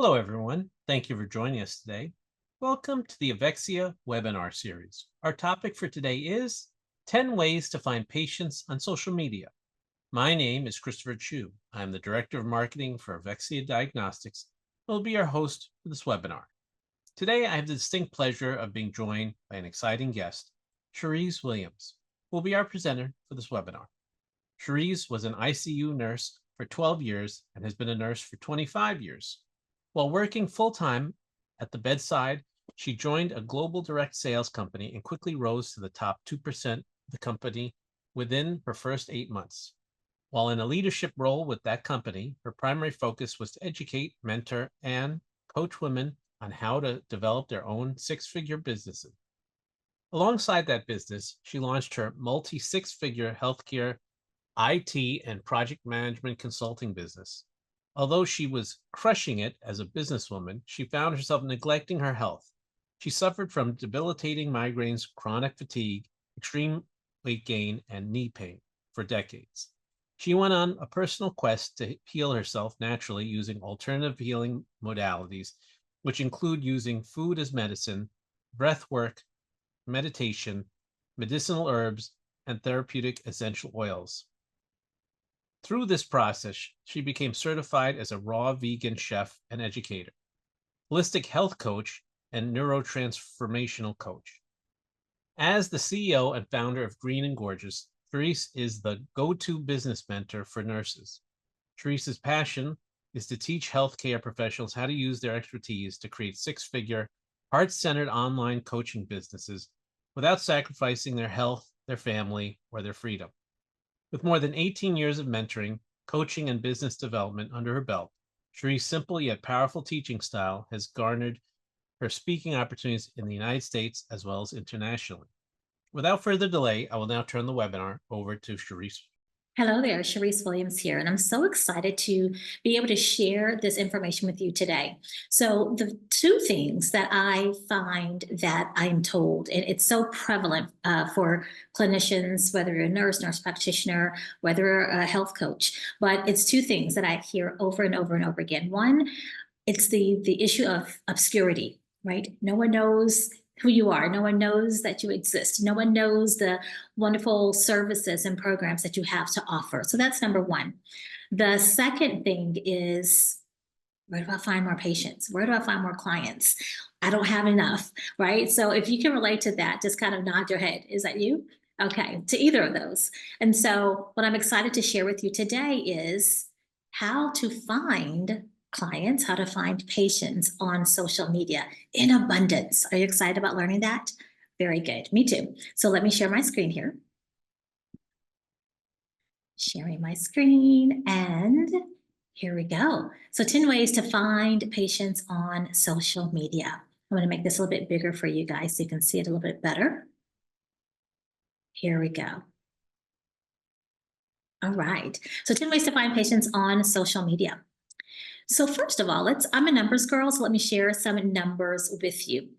Hello, everyone. Thank you for joining us today. Welcome to the Avexia webinar series. Our topic for today is 10 ways to find patients on social media. My name is Christopher Chu. I'm the Director of Marketing for Avexia Diagnostics and will be your host for this webinar. Today, I have the distinct pleasure of being joined by an exciting guest, Charyse Williams, who will be our presenter for this webinar. Charyse was an ICU nurse for 12 years and has been a nurse for 25 years. While working full-time at the bedside, she joined a global direct sales company and quickly rose to the top 2% of the company within her first 8 months. While in a leadership role with that company, her primary focus was to educate, mentor, and coach women on how to develop their own six-figure businesses. Alongside that business, she launched her multi-six-figure healthcare IT and project management consulting business. Although she was crushing it as a businesswoman, she found herself neglecting her health. She suffered from debilitating migraines, chronic fatigue, extreme weight gain, and knee pain for decades. She went on a personal quest to heal herself naturally using alternative healing modalities, which include using food as medicine, breath work, meditation, medicinal herbs, and therapeutic essential oils. Through this process, she became certified as a raw vegan chef and educator, holistic health coach, and neurotransformational coach. As the CEO and founder of Green and Gorgeous, Charyse is the go-to business mentor for nurses. Charyse's passion is to teach healthcare professionals how to use their expertise to create six-figure, heart-centered online coaching businesses without sacrificing their health, their family, or their freedom. With more than 18 years of mentoring, coaching, and business development under her belt, Charyse's simple yet powerful teaching style has garnered her speaking opportunities in the United States as well as internationally. Without further delay, I will now turn the webinar over to Charyse. Hello there, Charyse Williams here, and I'm so excited to be able to share this information with you today. So the two things that I find that I'm told, and it's so prevalent for clinicians, whether you're a nurse, nurse practitioner, whether you're a health coach, but it's two things that I hear over and over and over again. One, it's the issue of obscurity, right? No one knows who you are. No one knows that you exist. No one knows the wonderful services and programs that you have to offer. So that's number one. The second thing is, where do I find more patients? Where do I find more clients? I don't have enough, right? So if you can relate to that, just kind of nod your head. Is that you? Okay, to either of those. And so what I'm excited to share with you today is how to find clients, how to find patients on social media in abundance. Are you excited about learning that? Very good. Me too. So let me share my screen here. Sharing my screen, and here we go. So 10 ways to find patients on social media. I'm going to make this a little bit bigger for you guys so you can see it a little bit better. Here we go. All right. So 10 ways to find patients on social media. So first of all, I'm a numbers girl, so let me share some numbers with you.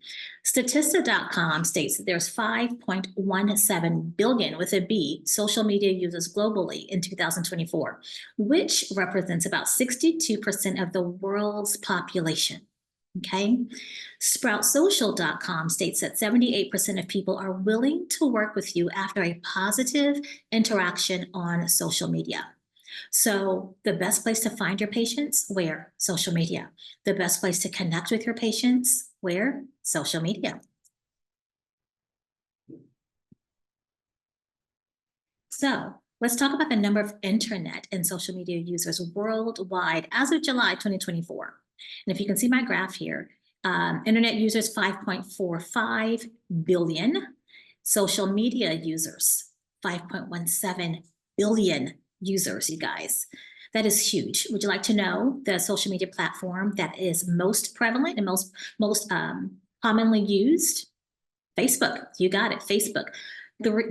Statista.com states that there's 5.17 billion with a B social media users globally in 2024, which represents about 62% of the world's population. Okay. SproutSocial.com states that 78% of people are willing to work with you after a positive interaction on social media. So the best place to find your patients, where? Social media. The best place to connect with your patients, where? Social media. So let's talk about the number of internet and social media users worldwide as of July 2024. And if you can see my graph here, internet users 5.45 billion, social media users 5.17 billion users, you guys. That is huge. Would you like to know the social media platform that is most prevalent and most commonly used? Facebook. You got it. Facebook.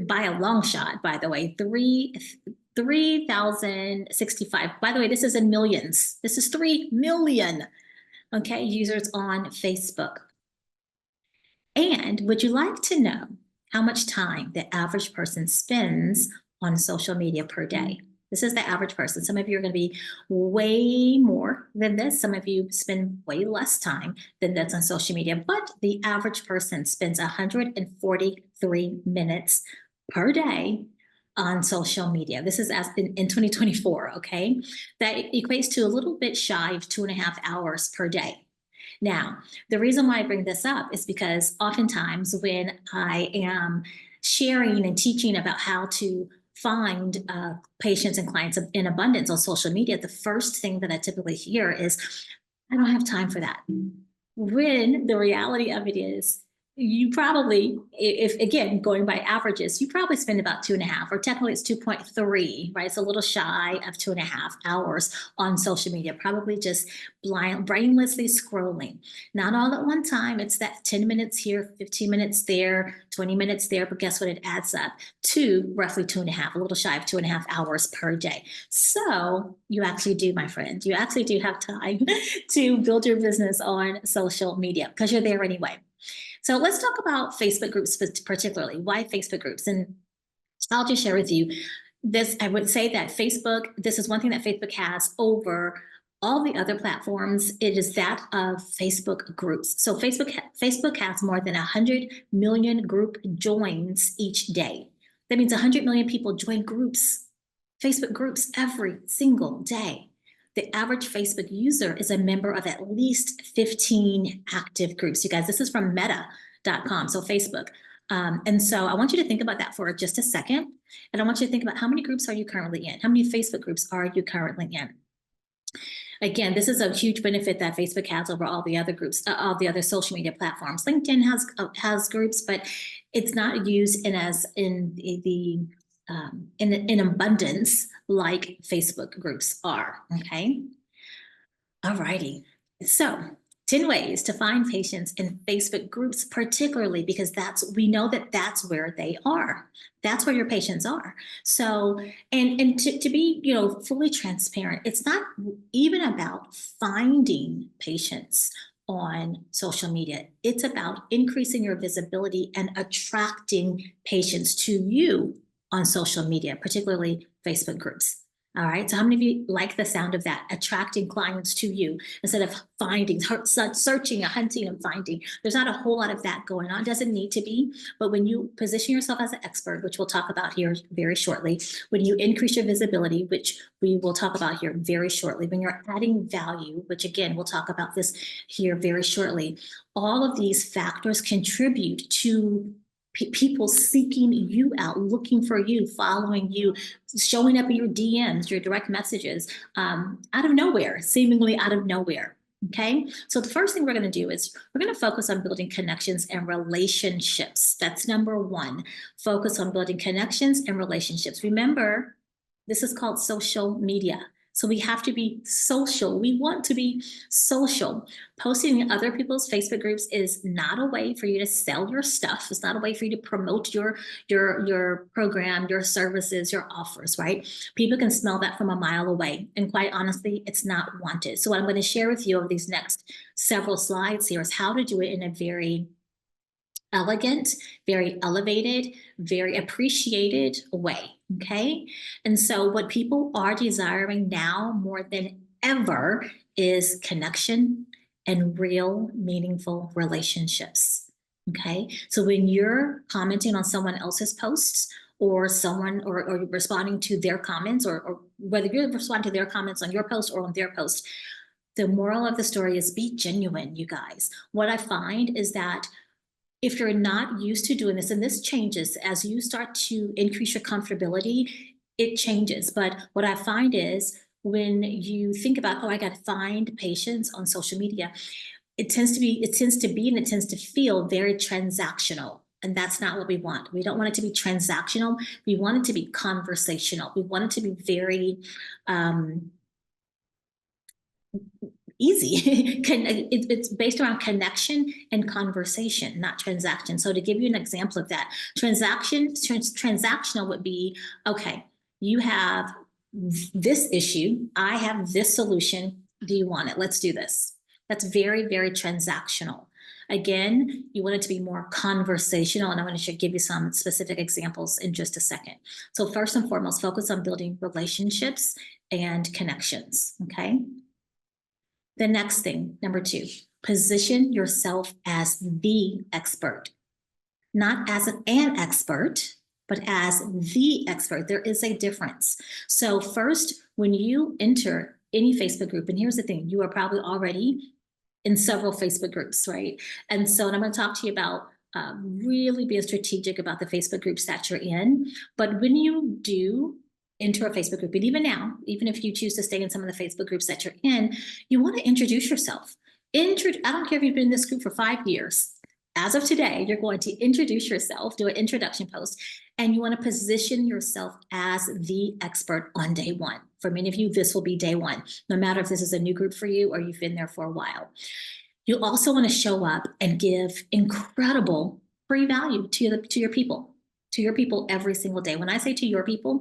By a long shot, by the way, 3,065. By the way, this is in millions. This is 3 million, okay, users on Facebook. And would you like to know how much time the average person spends on social media per day? This is the average person. Some of you are going to be way more than this. Some of you spend way less time than that's on social media, but the average person spends 143 minutes per day on social media. This is as in 2024, okay? That equates to a little bit shy of 2.5 hours per day. Now, the reason why I bring this up is because oftentimes when I am sharing and teaching about how to find patients and clients in abundance on social media, the first thing that I typically hear is, I don't have time for that. When the reality of it is, you probably, if again, going by averages, you probably spend about 2.5, or technically it's 2.3, right? It's a little shy of 2.5 hours on social media, probably just brainlessly scrolling. Not all at one time. It's that 10 minutes here, 15 minutes there, 20 minutes there. But guess what? It adds up to roughly 2.5, a little shy of 2.5 hours per day. So you actually do, my friend, you actually do have time to build your business on social media because you're there anyway. So let's talk about Facebook groups particularly. Why Facebook groups? And I'll just share with you this. I would say that Facebook, this is one thing that Facebook has over all the other platforms. It is that of Facebook groups. So Facebook has more than 100 million group joins each day. That means 100 million people join groups, Facebook groups, every single day. The average Facebook user is a member of at least 15 active groups. You guys, this is from meta.com, so Facebook. And so I want you to think about that for just a second. And I want you to think about, how many groups are you currently in? How many Facebook groups are you currently in? Again, this is a huge benefit that Facebook has over all the other groups, all the other social media platforms. LinkedIn has groups, but it's not used in abundance like Facebook groups are. Okay. All righty. So 10 ways to find patients in Facebook groups, particularly because we know that that's where they are. That's where your patients are. So, and to be, fully transparent, it's not even about finding patients on social media. It's about increasing your visibility and attracting patients to you on social media, particularly Facebook groups. All right. So how many of you like the sound of that? Attracting clients to you instead of finding, searching, hunting, and finding. There's not a whole lot of that going on. It doesn't need to be. But when you position yourself as an expert, which we'll talk about here very shortly, when you increase your visibility, which we will talk about here very shortly, when you're adding value, which again, we'll talk about this here very shortly, all of these factors contribute to people seeking you out, looking for you, following you, showing up in your DMs, your direct messages, out of nowhere, seemingly out of nowhere. Okay. So the first thing we're going to do is we're going to focus on building connections and relationships. That's number one. Focus on building connections and relationships. Remember, this is called social media. So we have to be social. We want to be social. Posting in other people's Facebook groups is not a way for you to sell your stuff. It's not a way for you to promote your program, your services, your offers, right? People can smell that from a mile away. And quite honestly, it's not wanted. So what I'm going to share with you over these next several slides here is how to do it in a very elegant, very elevated, very appreciated way. Okay. And so what people are desiring now more than ever is connection and real meaningful relationships. Okay. So when you're commenting on someone else's posts, or responding to their comments, or whether you're responding to their comments on your post or on their post, the moral of the story is be genuine, you guys. What I find is that if you're not used to doing this, and this changes as you start to increase your comfortability, it changes. But what I find is when you think about, I got to find patients on social media, it tends to be, and it tends to feel very transactional. And that's not what we want. We don't want it to be transactional. We want it to be conversational. We want it to be very, easy. It's based around connection and conversation, not transaction. So to give you an example of that, transactional would be, okay, you have this issue, I have this solution. Do you want it? Let's do this. That's very, very transactional. Again, you want it to be more conversational, and I'm going to give you some specific examples in just a second. So first and foremost, focus on building relationships and connections, okay? The next thing, number 2, position yourself as the expert, not as an expert, but as the expert. There is a difference. So first, when you enter any Facebook group, and here's the thing, you are probably already in several Facebook groups, right? And so, and I'm going to talk to you about really being strategic about the Facebook groups that you're in. But when you do enter a Facebook group, and even now, even if you choose to stay in some of the Facebook groups that you're in, you want to introduce yourself. I don't care if you've been in this group for 5 years. As of today, you're going to introduce yourself, do an introduction post, and you want to position yourself as the expert on day one. For many of you, this will be day one, no matter if this is a new group for you or you've been there for a while. You also want to show up and give incredible free value to your people every single day. When I say to your people,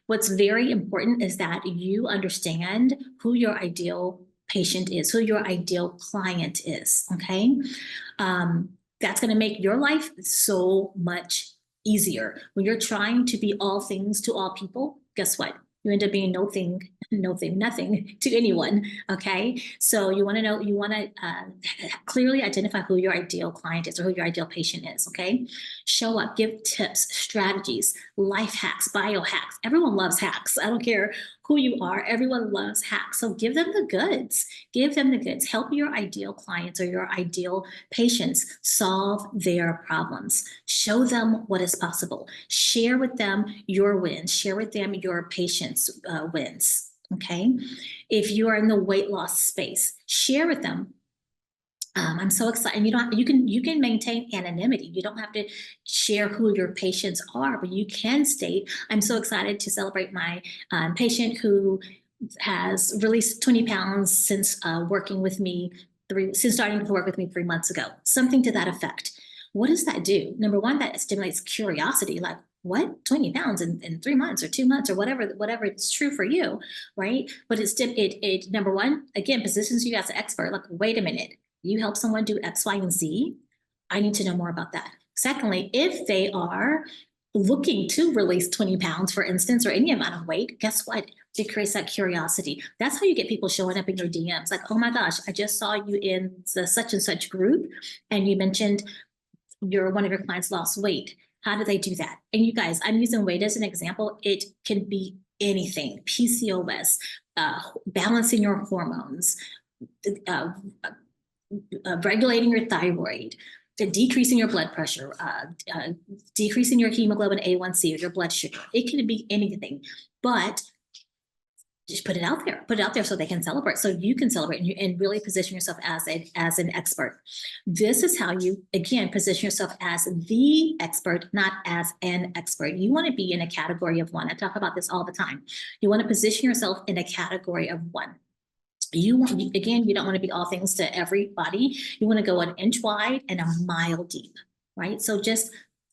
what's very important is that you understand who your ideal patient is, who your ideal client is, okay? That's going to make your life so much easier. When you're trying to be all things to all people, guess what? You end up being nothing to anyone, okay? So you want to clearly identify who your ideal client is or who your ideal patient is, okay? Show up, give tips, strategies, life hacks, biohacks. Everyone loves hacks. I don't care who you are. Everyone loves hacks. So give them the goods. Give them the goods. Help your ideal clients or your ideal patients solve their problems. Show them what is possible. Share with them your wins. Share with them your patients' wins. Okay. If you are in the weight loss space, share with them. I'm so excited. You can maintain anonymity. You don't have to share who your patients are, but you can state, I'm so excited to celebrate my patient who has released 20 pounds since working with me, since starting to work with me 3 months ago. Something to that effect. What does that do? Number one, that stimulates curiosity, like, what, 20 pounds in 3 months or 2 months or whatever it's true for you, right? But it number one, again, positions you as an expert. Like, wait a minute, you help someone do X, Y, and Z. I need to know more about that. Secondly, if they are looking to release 20 pounds, for instance, or any amount of weight, guess what? It creates that curiosity. That's how you get people showing up in your DMs. Like, oh my gosh, I just saw you in the such and such group, and you mentioned one of your clients lost weight. How do they do that? And you guys, I'm using weight as an example. It can be anything: PCOS, balancing your hormones, regulating your thyroid, decreasing your blood pressure, decreasing your hemoglobin A1C or your blood sugar. It can be anything, but just put it out there so they can celebrate, so you can celebrate and really position yourself as an expert. This is how you, again, position yourself as the expert, not as an expert. You want to be in a category of one. I talk about this all the time. You want to position yourself in a category of one. You don't want to be all things to everybody. You want to go an inch wide and a mile deep, right? So just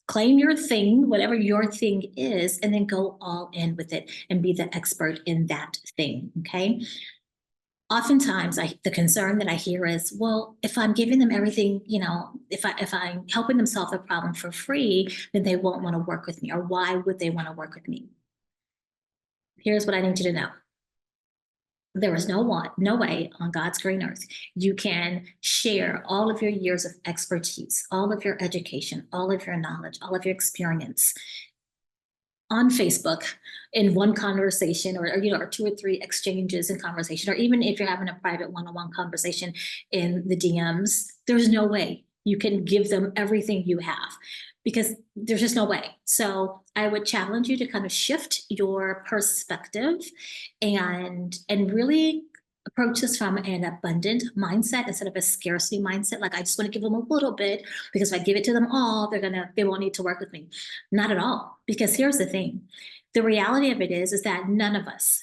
claim your thing, whatever your thing is, and then go all in with it and be the expert in that thing, okay? Oftentimes, the concern that I hear is, well, if I'm giving them everything, if I'm helping them solve a problem for free, then they won't want to work with me. Or why would they want to work with me? Here's what I need you to know. There is no way on God's green earth you can share all of your years of expertise, all of your education, all of your knowledge, all of your experience on Facebook in one conversation, or 2 or 3 exchanges in conversation, or even if you're having a private one-on-one conversation in the DMs. There's no way you can give them everything you have, because there's just no way. So I would challenge you to kind of shift your perspective and really approach this from an abundant mindset instead of a scarcity mindset. Like, I just want to give them a little bit, because if I give it to them all, they won't need to work with me. Not at all. Because here's the thing. The reality of it is that none of us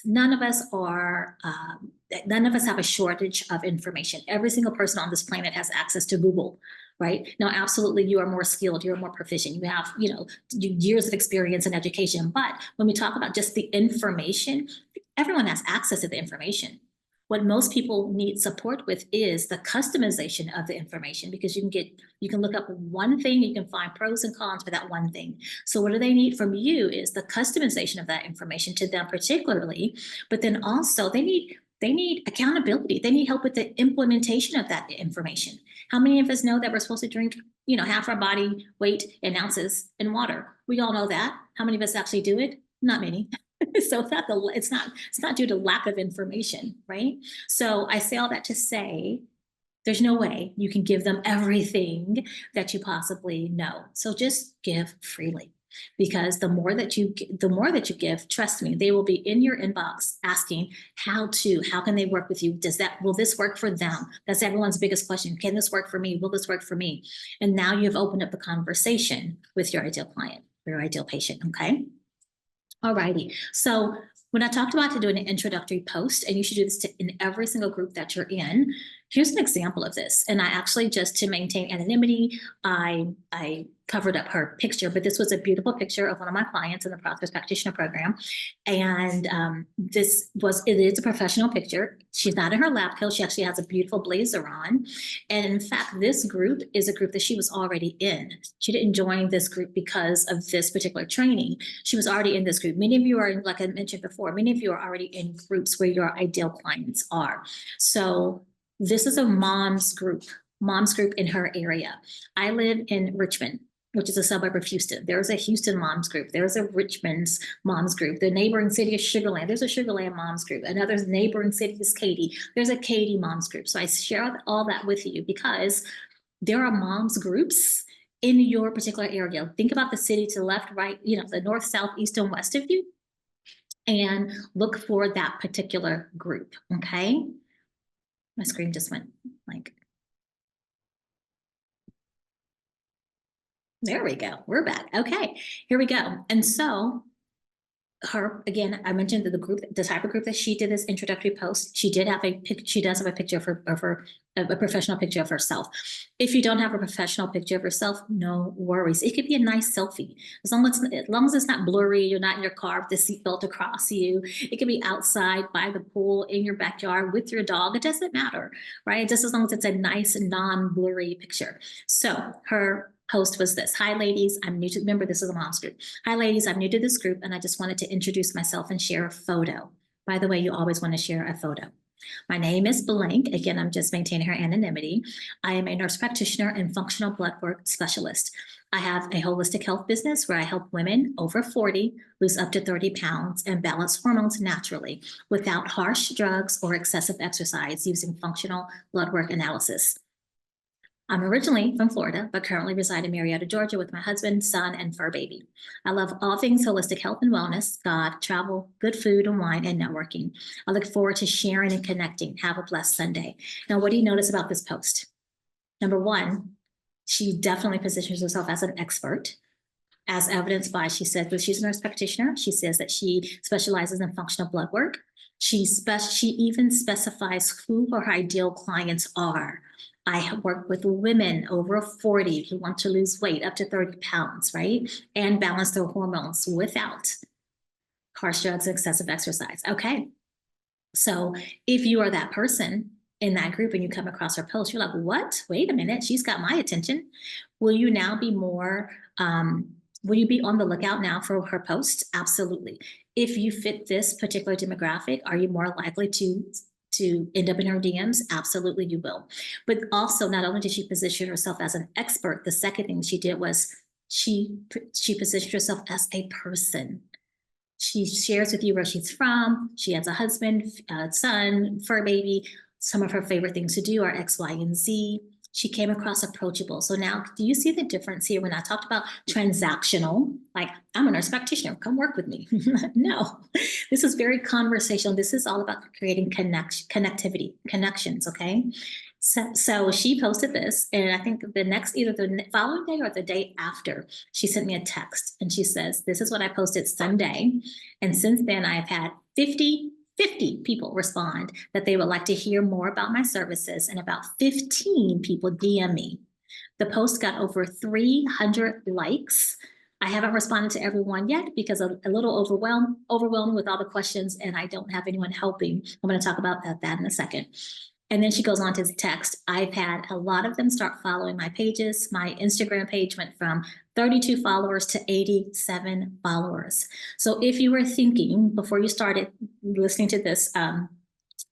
have a shortage of information. Every single person on this planet has access to Google, right? Now, absolutely, you are more skilled, you're more proficient, you have, years of experience and education. But when we talk about just the information, everyone has access to the information. What most people need support with is the customization of the information, because you can look up one thing, you can find pros and cons for that one thing. So what do they need from you is the customization of that information to them particularly, but then also they need accountability. They need help with the implementation of that information. How many of us know that we're supposed to drink, half our body weight in ounces in water? We all know that. How many of us actually do it? Not many. So it's not due to lack of information, right? So I say all that to say there's no way you can give them everything that you possibly know. So just give freely, because the more that you give, trust me, they will be in your inbox asking how can they work with you? Will this work for them? That's everyone's biggest question. Can this work for me? Will this work for me? And now you've opened up the conversation with your ideal client, your ideal patient. Okay. All righty. So when I talked about to do an introductory post, and you should do this in every single group that you're in, here's an example of this. And I actually, just to maintain anonymity, I covered up her picture, but this was a beautiful picture of one of my clients in the Prosperous Practitioner Program. And it is a professional picture. She's not in her lab coat. She actually has a beautiful blazer on. And in fact, this group is a group that she was already in. She didn't join this group because of this particular training. She was already in this group. Many of you are, like I mentioned before, many of you are already in groups where your ideal clients are. So this is a mom's group in her area. I live in Richmond, which is a suburb of Houston. There's a Houston moms group. There's a Richmond's moms group. The neighboring city is Sugar Land. There's a Sugar Land moms group. Another neighboring city is Katy. There's a Katy moms group. So I share all that with you because there are moms groups in your particular area. Think about the city to the left, right, the north, south, east, and west of you, and look for that particular group, okay? My screen just went like, there we go. We're back. Okay, here we go. And so again, I mentioned that the type of group that she did this introductory post, she does have a picture a professional picture of herself. If you don't have a professional picture of yourself, no worries. It could be a nice selfie. As long as it's not blurry, you're not in your car with the seatbelt across you. It could be outside by the pool, in your backyard with your dog. It doesn't matter, right? Just as long as it's a nice, non-blurry picture. So her post was this: hi ladies, I'm new to, remember this is a mom's group. Hi ladies, I'm new to this group and I just wanted to introduce myself and share a photo. By the way, you always want to share a photo. My name is blank. Again, I'm just maintaining her anonymity. I am a nurse practitioner and functional blood work specialist. I have a holistic health business where I help women over 40 lose up to 30 pounds and balance hormones naturally without harsh drugs or excessive exercise using functional blood work analysis. I'm originally from Florida, but currently reside in Marietta, Georgia with my husband, son, and fur baby. I love all things holistic health and wellness, God, travel, good food and wine, and networking. I look forward to sharing and connecting. Have a blessed Sunday. Now, what do you notice about this post? Number one, she definitely positions herself as an expert, as evidenced by, she says that she's a nurse practitioner. She says that she specializes in functional blood work. She even specifies who her ideal clients are. I work with women over 40 who want to lose weight up to 30 pounds, right? And balance their hormones without harsh drugs and excessive exercise. Okay. So if you are that person in that group and you come across her post, you're like, what? Wait a minute, she's got my attention. Will you now be more, will you be on the lookout now for her post? Absolutely. If you fit this particular demographic, are you more likely to end up in her DMs? Absolutely, you will. But also, not only did she position herself as an expert, the second thing she did was she positioned herself as a person. She shares with you where she's from. She has a husband, son, fur baby. Some of her favorite things to do are X, Y, and Z. She came across approachable. So now, do you see the difference here when I talked about transactional? Like, I'm a nurse practitioner, come work with me. No, this is very conversational. This is all about creating connectivity, connections, okay? So she posted this, and I think either the following day or the day after, she sent me a text, and she says, this is what I posted Sunday. And since then, I've had 50 people respond that they would like to hear more about my services, and about 15 people DM me. The post got over 300 likes I haven't responded to everyone yet because I'm a little overwhelmed with all the questions, and I don't have anyone helping. I'm going to talk about that in a second. And then she goes on to text. I've had a lot of them start following my pages. My Instagram page went from 32 followers to 87 followers. So if you were thinking before you started listening to this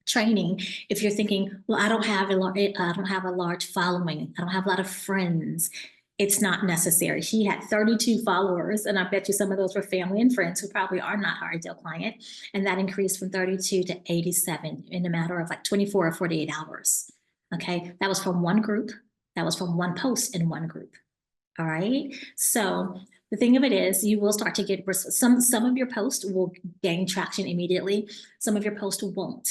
training, if you're thinking, well, I don't have a large following, I don't have a lot of friends, it's not necessary. She had 32 followers, and I bet you some of those were family and friends who probably are not her ideal client. And that increased from 32 to 87 in a matter of like 24 or 48 hours. Okay, that was from one group. That was from one post in one group. All right. So the thing of it is, you will start to get some of your posts will gain traction immediately. Some of your posts won't.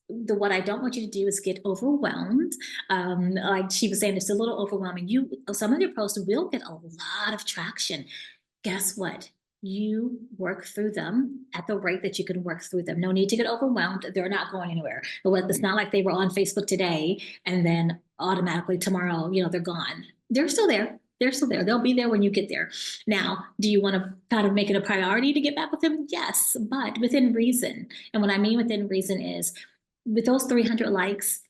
What I don't want you to do is get overwhelmed. Like she was saying, it's a little overwhelming. Some of your posts will get a lot of traction. Guess what? You work through them at the rate that you can work through them. No need to get overwhelmed. They're not going anywhere. It's not like they were on Facebook today and then automatically tomorrow, they're gone. They're still there. They're still there. They'll be there when you get there. Now, do you want to kind of make it a priority to get back with them? Yes, but within reason. And what I mean within reason is, with those 300 likes,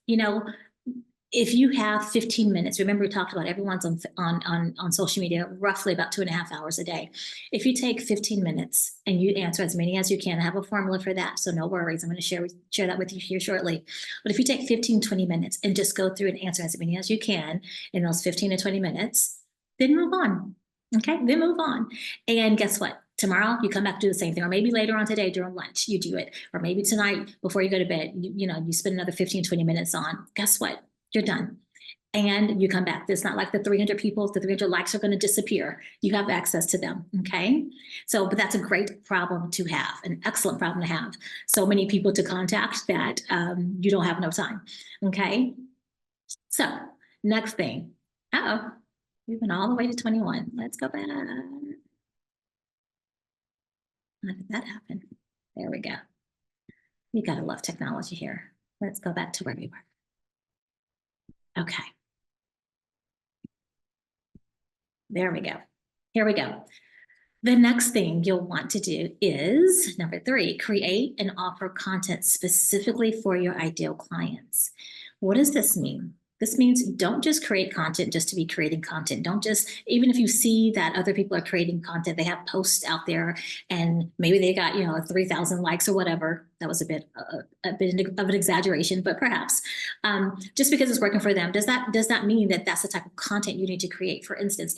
if you have 15 minutes, remember we talked about everyone's on social media roughly about 2.5 hours a day. If you take 15 minutes and you answer as many as you can, I have a formula for that, so no worries. I'm going to share that with you here shortly. But if you take 15, 20 minutes and just go through and answer as many as you can in those 15 to 20 minutes, then move on. Okay, then move on. And guess what? Tomorrow you come back to do the same thing, or maybe later on today during lunch you do it, or maybe tonight before you go to bed, you spend another 15, 20 minutes on. Guess what? You're done. And you come back. It's not like the 300 people, the 300 likes are going to disappear. You have access to them. Okay. So, but that's a great problem to have, an excellent problem to have. So many people to contact that you don't have enough time. Okay. So, next thing. Uh-oh. We went all the way to 21. Let's go back. How did that happen? There we go. You gotta love technology here. Let's go back to where we were. Okay. There we go. Here we go. The next thing you'll want to do is number 3, create and offer content specifically for your ideal clients. What does this mean? This means don't just create content just to be creating content. Don't just, even if you see that other people are creating content, they have posts out there and maybe they got, 3,000 likes or whatever. That was a bit of an exaggeration, but perhaps just because it's working for them, does that mean that that's the type of content you need to create? For instance,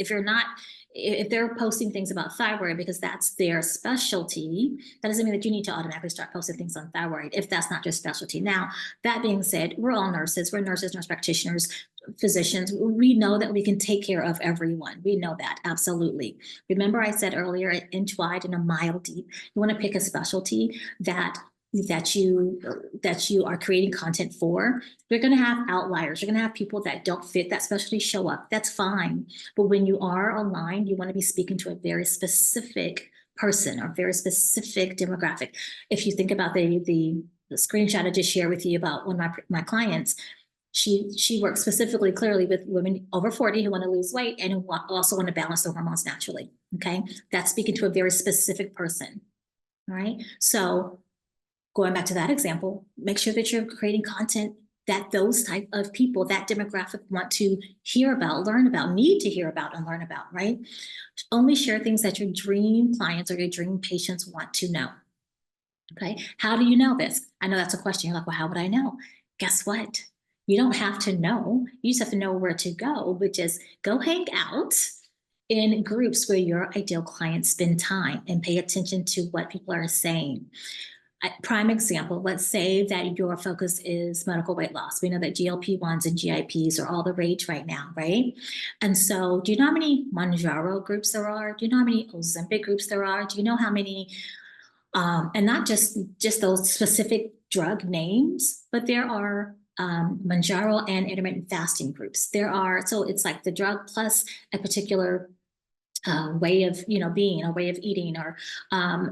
if they're posting things about thyroid because that's their specialty, that doesn't mean that you need to automatically start posting things on thyroid if that's not your specialty. Now, that being said, we're all nurses. We're nurses, nurse practitioners, physicians. We know that we can take care of everyone. We know that, absolutely. Remember I said earlier, an inch wide and a mile deep. You want to pick a specialty that you are creating content for. You're going to have outliers. You're going to have people that don't fit that specialty show up. That's fine. But when you are online, you want to be speaking to a very specific person or very specific demographic. If you think about the screenshot I just shared with you about one of my clients, she works specifically clearly with women over 40 who want to lose weight and who also want to balance their hormones naturally. Okay. That's speaking to a very specific person. All right. So going back to that example, make sure that you're creating content that those type of people, that demographic want to hear about, learn about, need to hear about and learn about, right? Only share things that your dream clients or your dream patients want to know. Okay, how do you know this? I know that's a question. You're like, well, how would I know? Guess what? You don't have to know. You just have to know where to go, which is go hang out in groups where your ideal clients spend time and pay attention to what people are saying. Prime example, let's say that your focus is medical weight loss. We know that GLP-1s and GIPs are all the rage right now, right? And so do you know how many Mounjaro groups there are? Do you know how many Ozempic groups there are? Do you know how many, and not just those specific drug names, but there are Mounjaro and intermittent fasting groups. So it's like the drug plus a particular way of being, a way of eating, or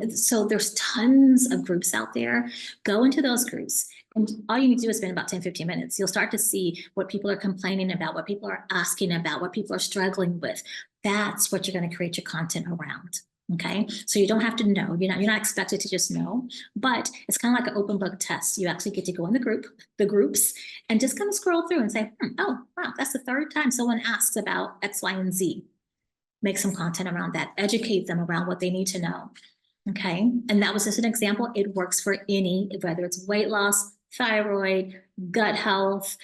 so there's tons of groups out there. Go into those groups And all you need to do is spend about 10, 15 minutes. You'll start to see what people are complaining about, what people are asking about, what people are struggling with. That's what you're going to create your content around. Okay. So you don't have to know. You're not expected to just know, but it's kind of like an open book test. You actually get to go in the groups, and just kind of scroll through and say, oh, wow, that's the third time someone asks about X, Y, and Z. Make some content around that, educate them around what they need to know. Okay. And that was just an example. It works for any, whether it's weight loss, thyroid, gut health,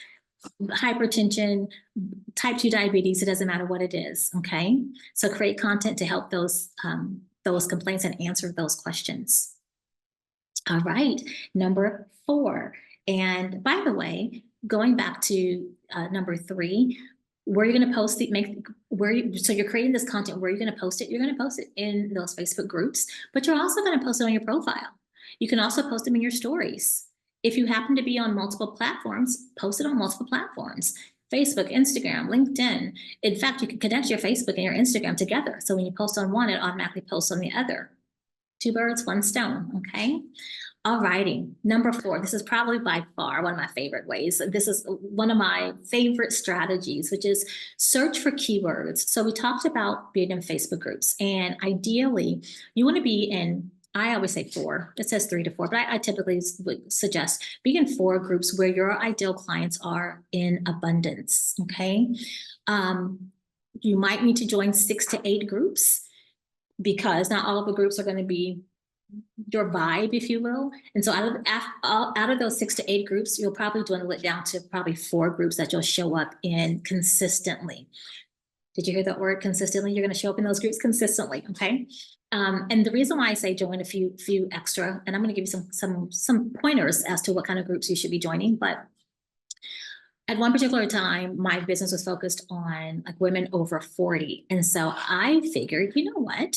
hypertension, type 2 diabetes. It doesn't matter what it is. Okay. So create content to help those complaints and answer those questions. All right. Number 4. And by the way, going back to number 3, where you're going to post so you're creating this content, where you're going to post it. You're going to post it in those Facebook groups, but you're also going to post it on your profile. You can also post them in your stories. If you happen to be on multiple platforms, post it on multiple platforms. Facebook, Instagram, LinkedIn. In fact, you can connect your Facebook and your Instagram together. So when you post on one, it automatically posts on the other. 2 birds, 1 stone. Okay. All righty. Number 4, this is probably by far one of my favorite ways. This is one of my favorite strategies, which is search for keywords. So we talked about being in Facebook groups, and ideally you want to be in, I always say 4, it says 3 to 4, but I typically would suggest be in 4 groups where your ideal clients are in abundance. Okay. You might need to join 6 to 8 groups, because not all of the groups are going to be your vibe, if you will. And so out of those 6 to 8 groups, you'll probably dwindle it down to probably 4 groups that you'll show up in consistently. Did you hear that word, consistently? You're going to show up in those groups consistently. Okay. And the reason why I say join a few extra, and I'm going to give you some pointers as to what kind of groups you should be joining. But at one particular time, my business was focused on like women over 40. And so I figured, you know what?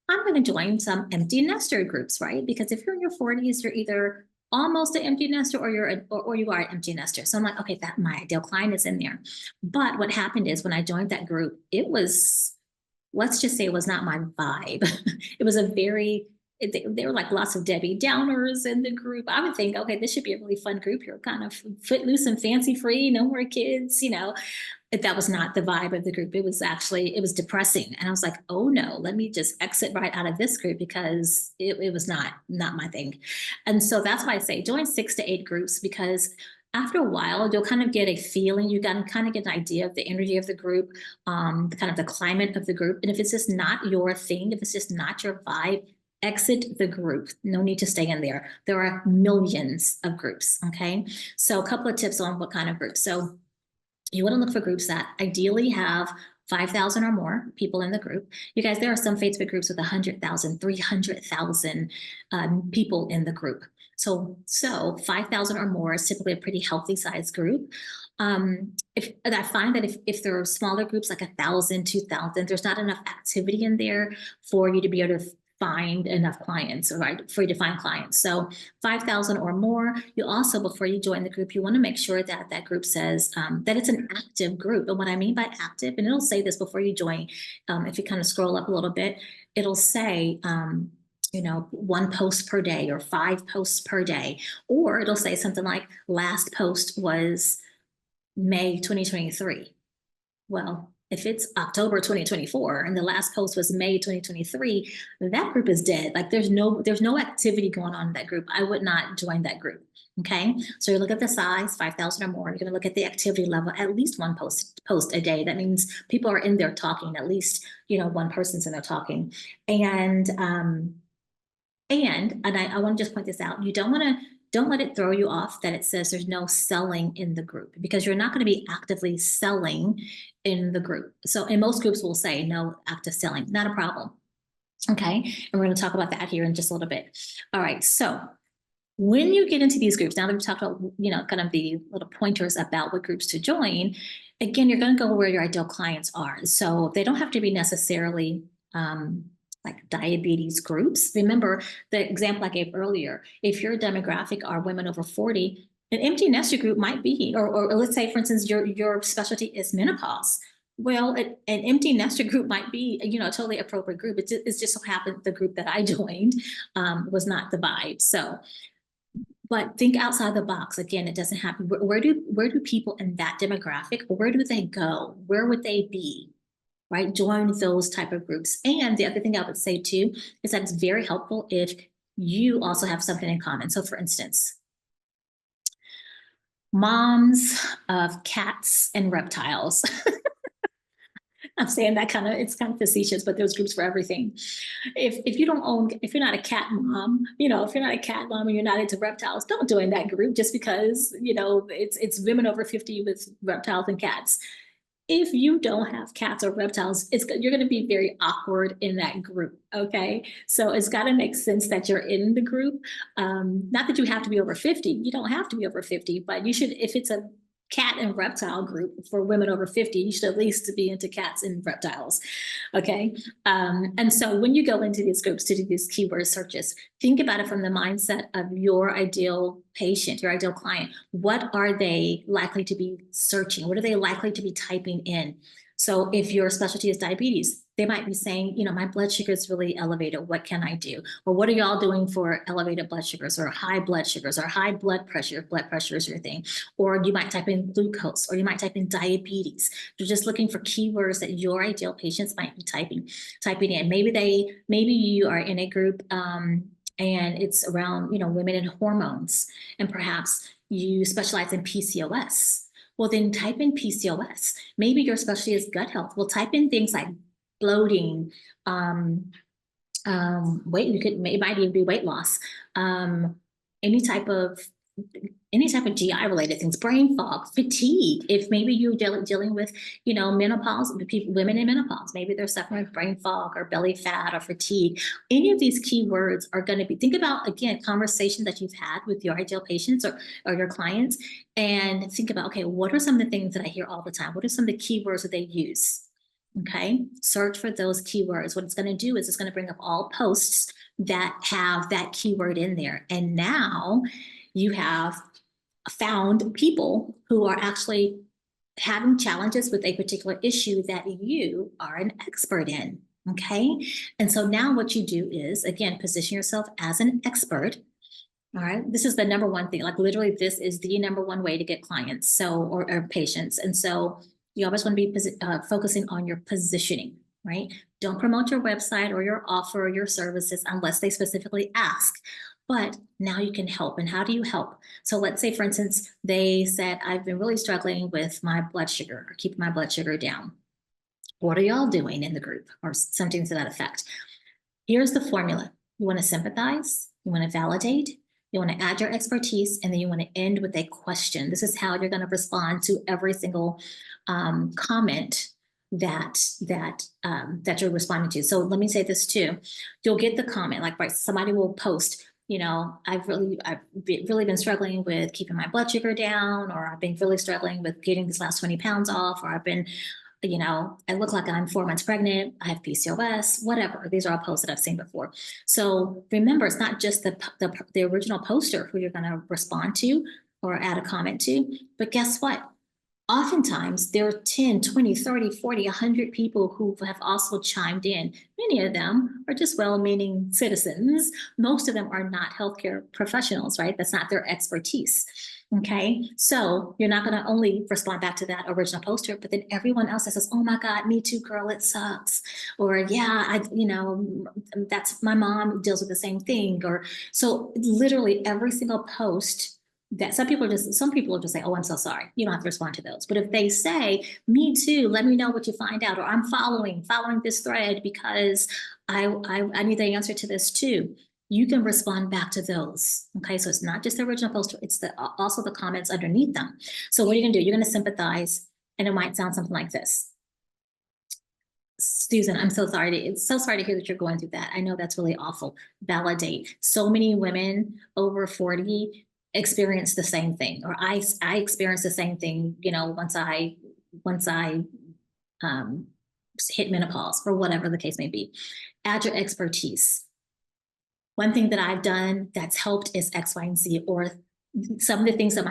I'm going to join some empty nester groups, right? Because if you're in your 40s, you're either almost an empty nester or you are an empty nester. So I'm like, okay, that my ideal client is in there. But what happened is when I joined that group, it was, let's just say, it was not my vibe. It was there were like lots of Debbie Downers in the group. I would think, okay, this should be a really fun group here, kind of footloose and fancy free, no more kids, that was not the vibe of the group. It was depressing. And I was like, oh no, let me just exit right out of this group, because it was not my thing. And so that's why I say join 6 to 8 groups, because after a while, you'll kind of get a feeling, you can kind of get an idea of the energy of the group, kind of the climate of the group. And if it's just not your thing, if it's just not your vibe, exit the group. No need to stay in there. There are millions of groups. Okay. So a couple of tips on what kind of groups. So you want to look for groups that ideally have 5,000 or more people in the group. You guys, there are some Facebook groups with 100,000, 300,000 people in the group. So 5,000 or more is typically a pretty healthy size group. If I find that if there are smaller groups like 1,000, 2,000, there's not enough activity in there for you to be able to find enough clients, right? For you to find clients. So 5,000 or more. You also, before you join the group, you want to make sure that that group says that it's an active group. And what I mean by active, and it'll say this before you join, if you kind of scroll up a little bit, it'll say, 1 post per day or 5 posts per day, or it'll say something like last post was May 2023. Well, if it's October 2024 and the last post was May 2023, that group is dead. Like there's no activity going on in that group. I would not join that group. Okay. So you look at the size, 5,000 or more. You're going to look at the activity level, at least 1 post a day. That means people are in there talking, at least, 1 person's in there talking. And I want to just point this out. You don't let it throw you off that it says there's no selling in the group, because you're not going to be actively selling in the group. So in most groups will say no active selling, not a problem. Okay. And we're going to talk about that here in just a little bit. All right. So when you get into these groups, now that we've talked about, kind of the little pointers about what groups to join, again, you're going to go where your ideal clients are. So they don't have to be necessarily, like diabetes groups. Remember the example I gave earlier. If your demographic are women over 40, an empty nester group might be, or let's say, for instance, your specialty is menopause. Well, an empty nester group might be, a totally appropriate group. It's just so happened the group that I joined was not the vibe. So But think outside the box. Again, it doesn't happen. Where do people in that demographic, where do they go? Where would they be? Right? Join those type of groups. And the other thing I would say too is that it's very helpful if you also have something in common. So for instance, moms of cats and reptiles. I'm saying that it's kind of facetious, but there's groups for everything. If you don't own, if you're not a cat mom, if you're not a cat mom and you're not into reptiles, don't join that group just because, it's women over 50 with reptiles and cats. If you don't have cats or reptiles, you're going to be very awkward in that group. Okay. So it's got to make sense that you're in the group. Not that you have to be over 50. You don't have to be over 50, but you should, if it's a cat and reptile group for women over 50, you should at least be into cats and reptiles. Okay. And so when you go into these groups to do these keyword searches, think about it from the mindset of your ideal patient, your ideal client. What are they likely to be searching? What are they likely to be typing in? So if your specialty is diabetes, they might be saying, my blood sugar is really elevated. What can I do? Or what are y'all doing for elevated blood sugars or high blood sugars or high blood pressure if blood pressure is your thing? Or you might type in glucose, or you might type in diabetes. You're just looking for keywords that your ideal patients might be typing in. Maybe you are in a group and it's around, women and hormones, and perhaps you specialize in PCOS. Well, then type in PCOS. Maybe your specialty is gut health. Well, type in things like bloating, it might even be weight loss, any type of GI related things, brain fog, fatigue. If maybe you're dealing with, menopause, women in menopause, maybe they're suffering with brain fog or belly fat or fatigue. Any of these keywords are going to be, think about, again, conversation that you've had with your ideal patients or your clients, and think about, okay, what are some of the things that I hear all the time? What are some of the keywords that they use? Okay, search for those keywords. What it's going to do is it's going to bring up all posts that have that keyword in there. And now you have found people who are actually having challenges with a particular issue that you are an expert in. Okay. And so now what you do is, again, position yourself as an expert. All right. This is the number one thing. Like literally, this is the number one way to get clients. So, or patients. And so you always want to be focusing on your positioning, right? Don't promote your website or your offer or your services unless they specifically ask. But now you can help. And how do you help? So let's say, for instance, they said, I've been really struggling with my blood sugar or keeping my blood sugar down. What are y'all doing in the group? Or something to that effect. Here's the formula. You want to sympathize, you want to validate, you want to add your expertise, and then you want to end with a question. This is how you're going to respond to every single comment that you're responding to. So let me say this too. You'll get the comment, like, right, somebody will post, I've really been struggling with keeping my blood sugar down, or I've been really struggling with getting these last 20 pounds off, or I've been, I look like I'm 4 months pregnant, I have PCOS, whatever. These are all posts that I've seen before. So remember, it's not just the original poster who you're going to respond to or add a comment to, but guess what? Oftentimes there are 10, 20, 30, 40, 100 people who have also chimed in. Many of them are just well-meaning citizens. Most of them are not healthcare professionals, right? That's not their expertise. Okay, so you're not going to only respond back to that original poster, but then everyone else that says, oh my God, me too, girl, it sucks. Or yeah, that's my mom deals with the same thing. Or so literally every single post that some people will just say, oh, I'm so sorry. You don't have to respond to those. But if they say, me too, let me know what you find out, or I'm following this thread because I need the answer to this too, you can respond back to those. Okay, so it's not just the original post, it's also the comments underneath them. So what are you gonna do? You're gonna sympathize, and it might sound something like this. Susan, I'm so sorry. It's so sorry to hear that you're going through that. I know that's really awful. Validate. So many women over 40 experience the same thing, or I experienced the same thing, once I hit menopause, or whatever the case may be. Add your expertise. One thing that I've done that's helped is X, Y, and Z, or some of the things that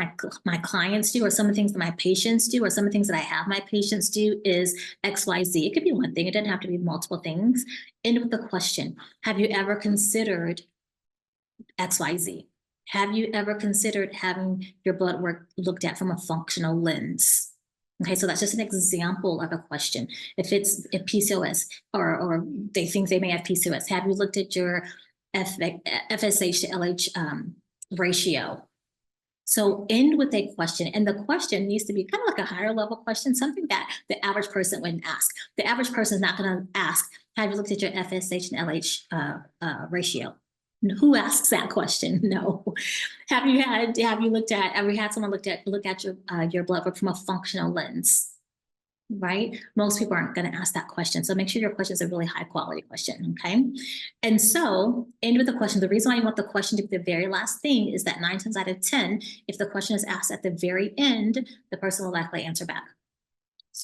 my clients do, or some of the things that my patients do, or some of the things that I have my patients do is X, Y, Z. It could be one thing. It doesn't have to be multiple things. End with the question. Have you ever considered X, Y, Z? Have you ever considered having your blood work looked at from a functional lens? Okay, so that's just an example of a question. If it's a PCOS or they think they may have PCOS, have you looked at your FSH to LH ratio? So end with a question, and the question needs to be kind of like a higher level question, something that the average person wouldn't ask. The average person is not going to ask, have you looked at your FSH and LH ratio? Who asks that question? No. Have you had someone look at your blood work from a functional lens? Right? Most people aren't going to ask that question. So make sure your question is a really high quality question. Okay. And so end with the question. The reason why you want the question to be the very last thing is that 9 times out of 10, if the question is asked at the very end, the person will likely answer back.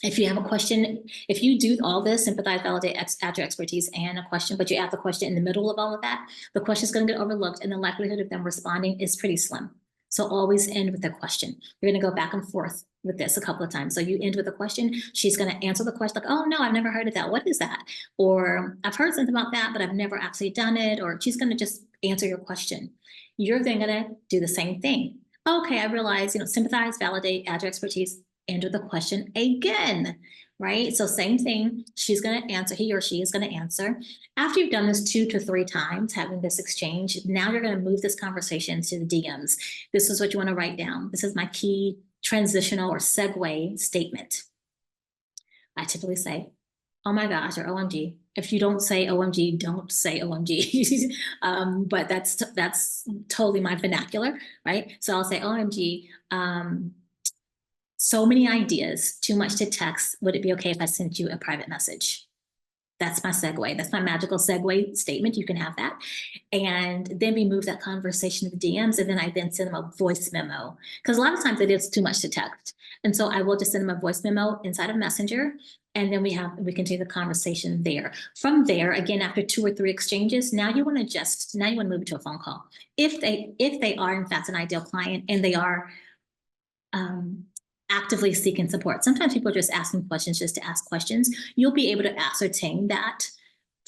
If you have a question, if you do all this, sympathize, validate, add your expertise and a question, but you add the question in the middle of all of that, the question is going to get overlooked and the likelihood of them responding is pretty slim. So always end with a question. You're going to go back and forth with this a couple of times. So you end with a question. She's going to answer the question like, oh, no, I've never heard of that. What is that? Or I've heard something about that, but I've never actually done it. Or she's going to just answer your question. You're then going to do the same thing. Okay, I realize, sympathize, validate, add your expertise, enter the question again, right? So same thing, she's going to answer, he or she is going to answer. After you've done this 2 to 3 times, having this exchange, now you're going to move this conversation to the DMs. This is what you want to write down. This is my key transitional or segue statement. I typically say, oh my gosh, or OMG. If you don't say OMG, don't say OMG. But that's totally my vernacular, right? So I'll say OMG, so many ideas, too much to text. Would it be okay if I sent you a private message? That's my segue. That's my magical segue statement. You can have that. And then we move that conversation to the DMs. And then I then send them a voice memo. Because a lot of times it is too much to text. And so I will just send them a voice memo inside of Messenger. And then we continue the conversation there. From there, again, after 2 or 3 exchanges, now you want to move it to a phone call. If they are in fact an ideal client and they are actively seeking support. Sometimes people are just asking questions just to ask questions. You'll be able to ascertain that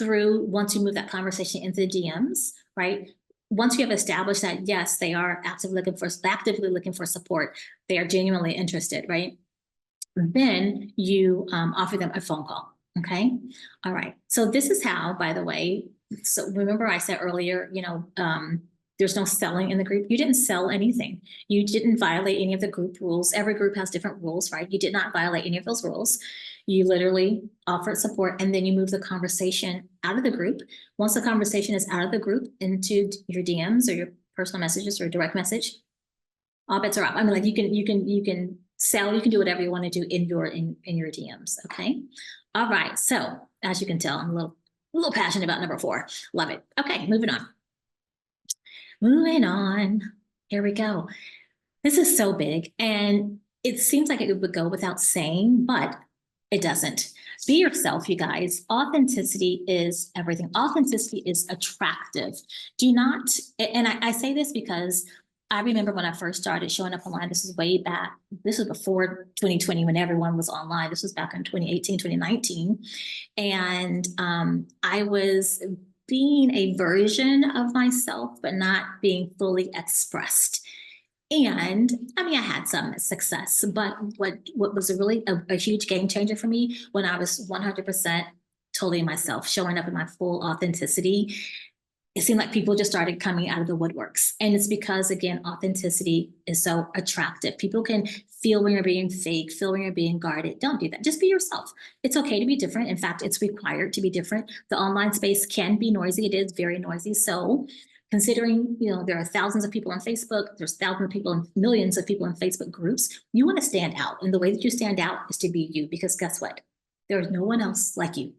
once you move that conversation into the DMs, right? Once you have established that, yes, they are actively looking for support, they are genuinely interested, right? Then you offer them a phone call, okay? All right, so this is how, by the way, so remember I said earlier, there's no selling in the group. You didn't sell anything. You didn't violate any of the group rules. Every group has different rules, right? You did not violate any of those rules. You literally offered support and then you move the conversation out of the group. Once the conversation is out of the group into your DMs or your personal messages or direct message, all bets are off. I mean, like you can sell, you can do whatever you want to do in your DMs, okay? All right, so as you can tell, I'm a little passionate about number 4. Love it. Okay, moving on. Here we go. This is so big and it seems like it would go without saying, but it doesn't. Be yourself, you guys. Authenticity is everything. Authenticity is attractive. Do not, and I say this because I remember when I first started showing up online, this was way back. This was before 2020 when everyone was online. This was back in 2018, 2019. And I was being a version of myself, but not being fully expressed. And I mean, I had some success, but what was really a huge game changer for me when I was 100% totally myself, showing up in my full authenticity, it seemed like people just started coming out of the woodworks. And it's because, again, authenticity is so attractive. People can feel when you're being fake, feel when you're being guarded. Don't do that. Just be yourself. It's okay to be different. In fact, it's required to be different. The online space can be noisy. It is very noisy. So considering, there are thousands of people on Facebook, there's thousands of people and millions of people in Facebook groups, you want to stand out. And the way that you stand out is to be you, because guess what? There is no one else like you.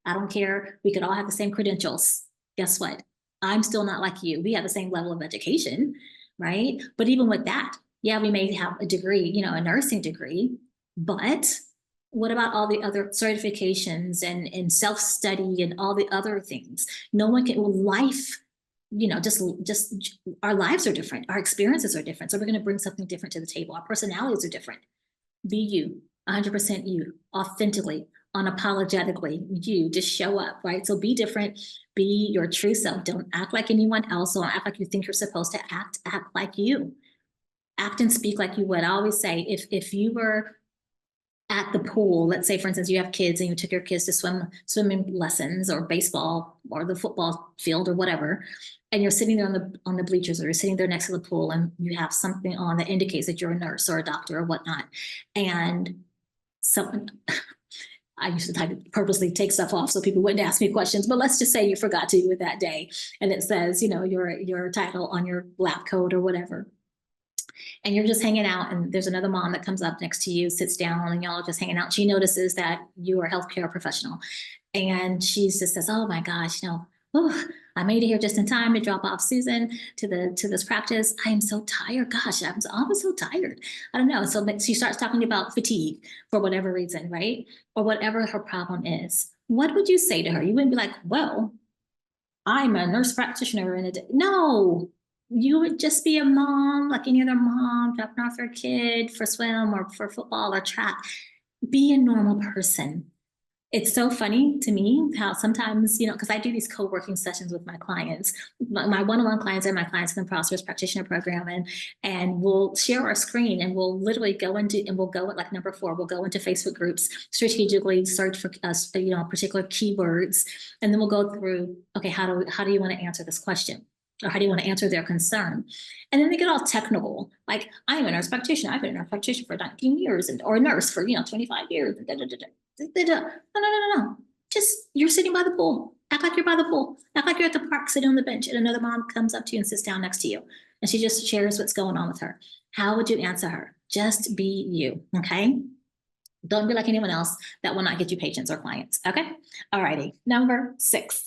I don't care. We could all have the same credentials. Guess what? I'm still not like you. We have the same level of education, right? But even with that, yeah, we may have a degree, a nursing degree, but what about all the other certifications and self-study and all the other things? No one can, life, just our lives are different. Our experiences are different. So we're going to bring something different to the table. Our personalities are different. Be you, 100% you, authentically, unapologetically you. Just show up, right? So be different, be your true self. Don't act like anyone else. Don't act like you think you're supposed to act. Act like you. Act and speak like you would. I always say, if you were at the pool, let's say for instance you have kids and you took your kids to swimming lessons or baseball or the football field or whatever, and you're sitting there on the bleachers, or you're sitting there next to the pool, and you have something on that indicates that you're a nurse or a doctor or whatnot, and someone I used to purposely take stuff off so people wouldn't ask me questions, but let's just say you forgot to do it that day, and it says, your title on your lab coat or whatever, and you're just hanging out, and there's another mom that comes up next to you, sits down, and y'all are just hanging out. She notices that you are a healthcare professional, and she just says, oh my gosh, oh, I made it here just in time to drop off Susan to this practice. I am so tired. Gosh, I'm always so tired. I don't know. So she starts talking about fatigue for whatever reason, right? Or whatever her problem is. What would you say to her? You wouldn't be like, well, I'm a nurse practitioner in a day. No, you would just be a mom, like any other mom, dropping off your kid for swim or for football or track. Be a normal person. It's so funny to me how sometimes, because I do these co-working sessions with my clients, my one-on-one clients and my clients in the Prosperous Practitioner Program, and we'll share our screen, and we'll literally go at like number 4, we'll go into Facebook groups, strategically search for particular keywords, and then we'll go through, okay, how do you want to answer this question? Or how do you want to answer their concern? And then they get all technical, like, I'm a nurse practitioner. I've been a nurse practitioner for 19 years, or a nurse for 25 years. No. Just, you're sitting by the pool. Act like you're by the pool. Act like you're at the park sitting on the bench, and another mom comes up to you and sits down next to you, and she just shares what's going on with her. How would you answer her? Just be you, okay? Don't be like anyone else. That will not get you patients or clients, okay? All righty. Number 6.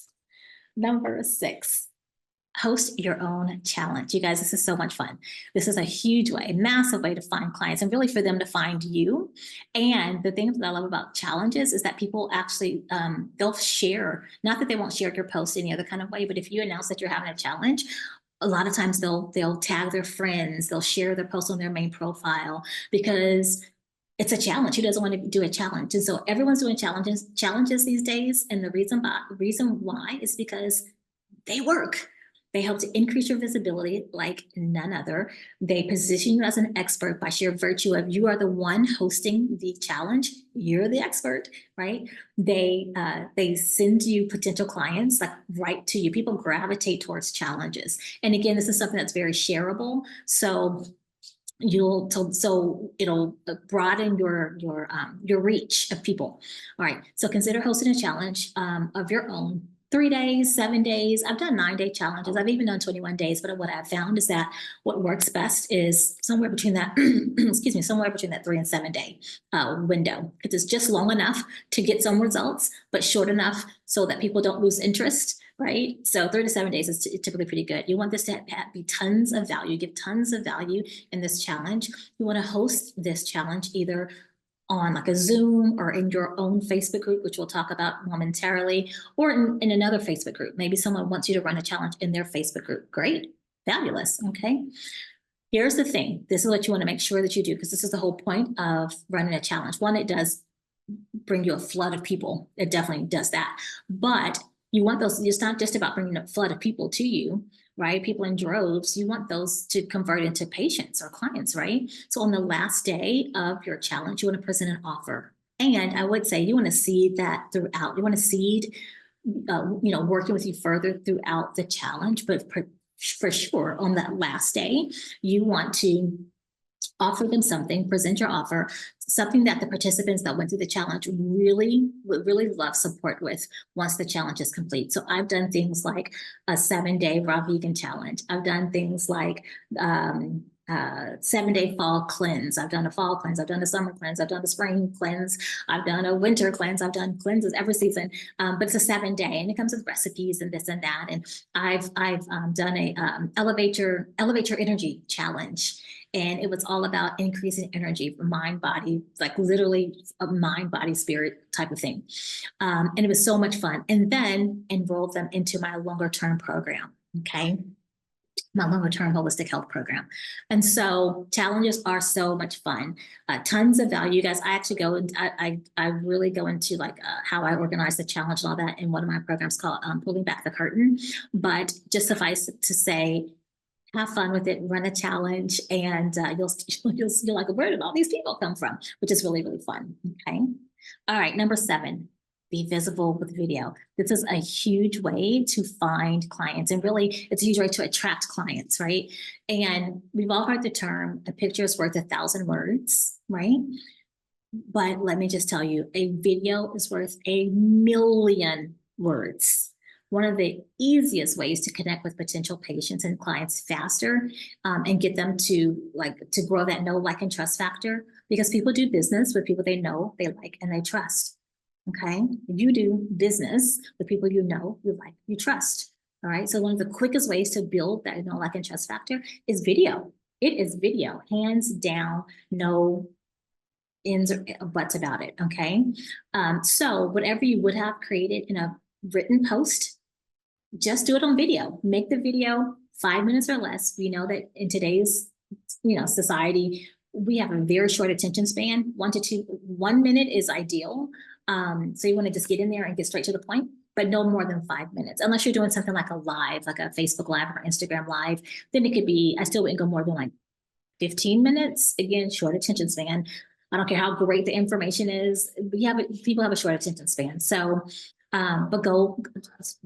Host your own challenge. You guys, this is so much fun. This is a huge way, a massive way to find clients, and really for them to find you. And the thing that I love about challenges is that people actually, they'll share, not that they won't share your post any other kind of way, but if you announce that you're having a challenge, a lot of times they'll tag their friends, they'll share their post on their main profile, because it's a challenge. Who doesn't want to do a challenge? And so everyone's doing challenges these days. And the reason why is because they work. They help to increase your visibility like none other. They position you as an expert by sheer virtue of you are the one hosting the challenge. You're the expert, right? They send you potential clients like right to you. People gravitate towards challenges. And again, this is something that's very shareable. So it'll broaden your reach of people. All right. So consider hosting a challenge of your own. 3 days, 7 days. I've done 9-day challenges. I've even done 21 days. But what I've found is that what works best is somewhere between that, somewhere between that 3 and 7 day window. It's just long enough to get some results, but short enough so that people don't lose interest, right? So 3 to 7 days is typically pretty good. You want this to be tons of value, give tons of value in this challenge. You want to host this challenge either on like a Zoom or in your own Facebook group, which we'll talk about momentarily, or in another Facebook group. Maybe someone wants you to run a challenge in their Facebook group. Great, fabulous, okay? Here's the thing. This is what you want to make sure that you do, because this is the whole point of running a challenge. One, it does bring you a flood of people. It definitely does that. But you want those, it's not just about bringing a flood of people to you, right? People in droves, you want those to convert into patients or clients, right? So on the last day of your challenge, you want to present an offer. And I would say you want to seed that throughout. You want to seed, working with you further throughout the challenge. But for sure, on that last day, you want to offer them something, present your offer, something that the participants that went through the challenge would really love support with once the challenge is complete. So I've done things like a 7-day raw vegan challenge. I've done things like 7-day fall cleanse. I've done a fall cleanse. I've done a summer cleanse. I've done a spring cleanse. I've done a winter cleanse. I've done cleanses every season, but it's a 7-day, and it comes with recipes and this and that. And I've done a elevate your energy challenge. And it was all about increasing energy for mind, body, like literally a mind, body, spirit type of thing. And it was so much fun. And then enrolled them into my longer term program. Okay. my longer-term holistic health program. And so challenges are so much fun, tons of value, you guys. I actually go and I really go into like how I organize the challenge and all that in one of my programs called Pulling Back the Curtain. But just suffice it to say, have fun with it, run a challenge, and you'll like, where did all these people come from? Which is really, really fun. Okay. All right. Number 7, be visible with video. This is a huge way to find clients, and really it's a huge way to attract clients, right? And we've all heard the term, a picture is worth 1,000 words, right? But let me just tell you, a video is worth 1,000,000 words. One of the easiest ways to connect with potential patients and clients faster, and get them to grow that know, like, and trust factor, because people do business with people they know, they like, and they trust. Okay, you do business with people you know, you like, you trust. All right, so one of the quickest ways to build that know, like, and trust factor is video. It is video, hands down. No ins or buts about it. Okay, so whatever you would have created in a written post, just do it on video. Make the video 5 minutes or less. We know that in today's society, we have a very short attention span. 1 minute is ideal. So you want to just get in there and get straight to the point, but no more than 5 minutes, unless you're doing something like a live, like a Facebook Live or Instagram Live. Then it could be, I still wouldn't go more than like 15 minutes. Again, short attention span. I don't care how great the information is. People have a short attention span. So, but go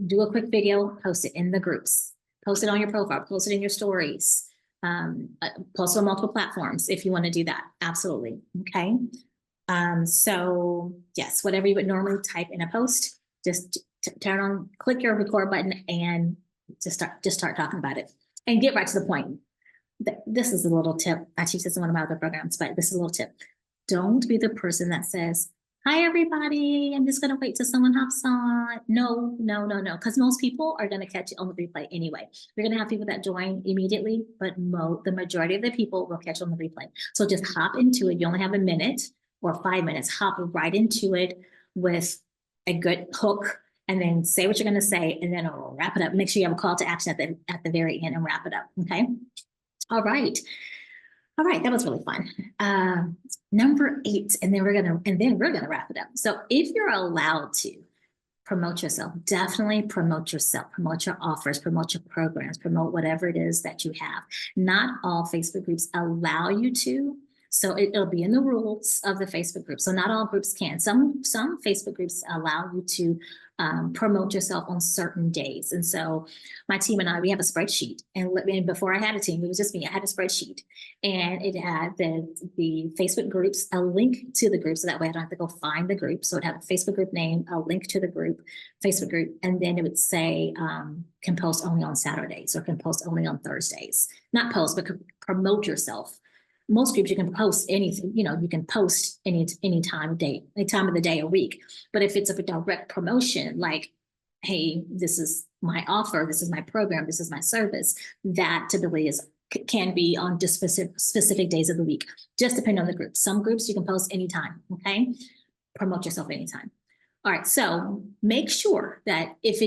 do a quick video, post it in the groups, post it on your profile, post it in your stories, post it on multiple platforms if you want to do that. Absolutely. Okay. So yes, whatever you would normally type in a post, just turn on, click your record button, and just start talking about it, and get right to the point. This is a little tip. I teach this in one of my other programs, but this is a little tip. Don't be the person that says, "Hi, everybody. I'm just going to wait till someone hops on." No, no, no, no. Because most people are going to catch it on the replay anyway. You're going to have people that join immediately, but the majority of the people will catch on the replay. So just hop into it. You only have a minute or 5 minutes. Hop right into it with a good hook, and then say what you're going to say, and then I'll wrap it up. Make sure you have a call to action at the very end and wrap it up. Okay. All right. All right, that was really fun. Number 8, and then we're gonna wrap it up. So if you're allowed to promote yourself, definitely promote yourself, promote your offers, promote your programs, promote whatever it is that you have. Not all Facebook groups allow you to, so it'll be in the rules of the Facebook group. So not all groups can. Some Facebook groups allow you to promote yourself on certain days. And so my team and I, we have a spreadsheet. And before I had a team, it was just me. I had a spreadsheet, and it had the Facebook groups, a link to the group. So that way I don't have to go find the group. So it had a Facebook group name, a link to the group, Facebook group. And then it would say, can post only on Saturdays, or can post only on Thursdays. Not post, but promote yourself. Most groups you can post anything, you can post any time of the day or week. But if it's a direct promotion, like, hey, this is my offer, this is my program, this is my service, that typically can be on just specific days of the week, just depending on the group. Some groups you can post anytime. Okay. Promote yourself anytime. All right, so make sure that if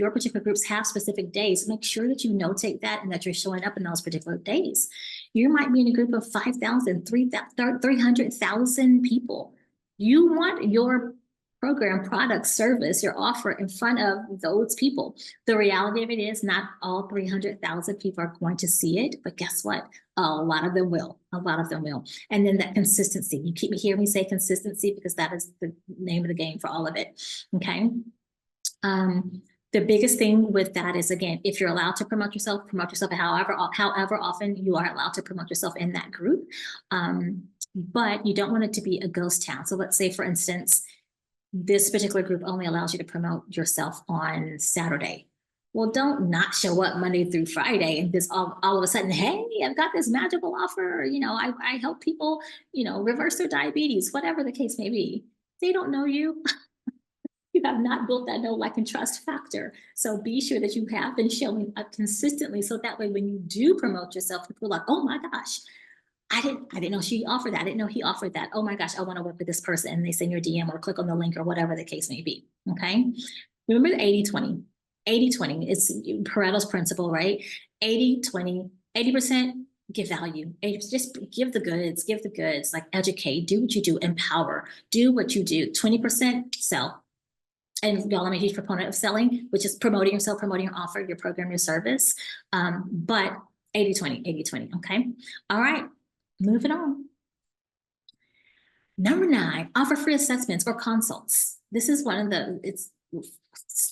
your particular groups have specific days, make sure that you notate that and that you're showing up in those particular days. You might be in a group of 5,000, 300,000 people. You want your program, product, service, your offer in front of those people. The reality of it is not all 300,000 people are going to see it, but guess what? A lot of them will. A lot of them will. And then that consistency. You keep hearing me say consistency, because that is the name of the game for all of it. Okay. The biggest thing with that is, again, if you're allowed to promote yourself however often you are allowed to promote yourself in that group. But you don't want it to be a ghost town. So let's say, for instance, this particular group only allows you to promote yourself on Saturday. Well, don't not show up Monday through Friday and this all of a sudden, hey, I've got this magical offer. I help people, reverse their diabetes, whatever the case may be. They don't know you. You have not built that know, like, and trust factor. So be sure that you have been showing up consistently. So that way, when you do promote yourself, people are like, oh my gosh, I didn't know she offered that. I didn't know he offered that. Oh my gosh, I want to work with this person. And they send your DM or click on the link or whatever the case may be. Okay. Remember the 80-20. 80-20. It's Pareto's principle, right? 80-20, 80% give value. Just give the goods, like educate, do what you do, empower, do what you do. 20% sell. And y'all, I'm a huge proponent of selling, which is promoting yourself, promoting your offer, your program, your service. But 80-20, 80-20, okay? All right, moving on. Number 9, offer free assessments or consults. This is one of the, it's